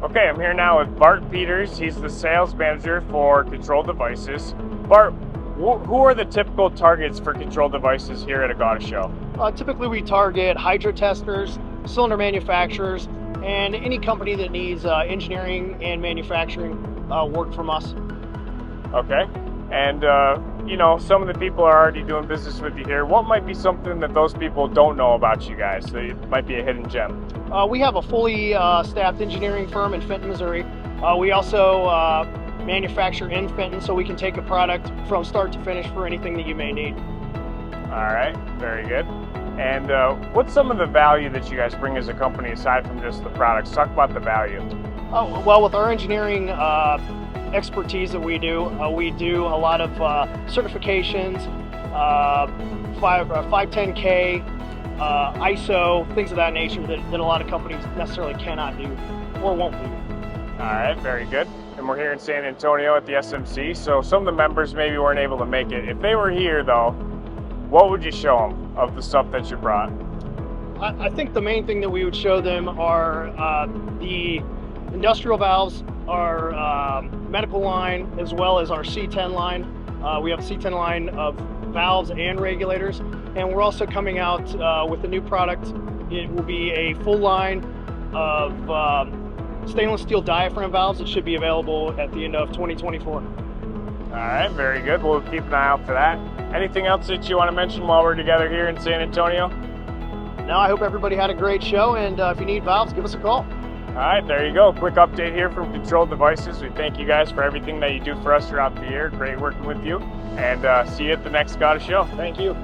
Okay, I'm here now with Bart Peters. He's the sales manager for Control Devices. Bart, who are the typical targets for Control Devices here at a GAWDA show? Typically we target hydro testers, cylinder manufacturers, and any company that needs engineering and manufacturing work from us. Okay, and some of the people are already doing business with you here. What might be something that those people don't know about you guys that might be a hidden gem? We have a fully staffed engineering firm in Fenton, Missouri. We also manufacture in Fenton, so we can take a product from start to finish for anything that you may need. All right, very good. And what's some of the value that you guys bring as a company aside from just the products? Talk about the value. Oh, well, with our engineering expertise that we do a lot of certifications, 510K, ISO, things of that nature that a lot of companies necessarily cannot do or won't do. All right, very good. And we're here in San Antonio at the SMC, so some of the members maybe weren't able to make it. If they were here though, what would you show them of the stuff that you brought? I think the main thing that we would show them are the industrial valves, our medical line, as well as our C10 line. We have a C10 line of valves and regulators, and we're also coming out with a new product. It will be a full line of stainless steel diaphragm valves that should be available at the end of 2024. All right, very good. We'll keep an eye out for that. Anything else that you want to mention while we're together here in San Antonio? No, I hope everybody had a great show, and if you need valves, give us a call. All right, there you go. Quick update here from Control Devices. We thank you guys for everything that you do for us throughout the year. Great working with you, and see you at the next GAWDA show. Thank you.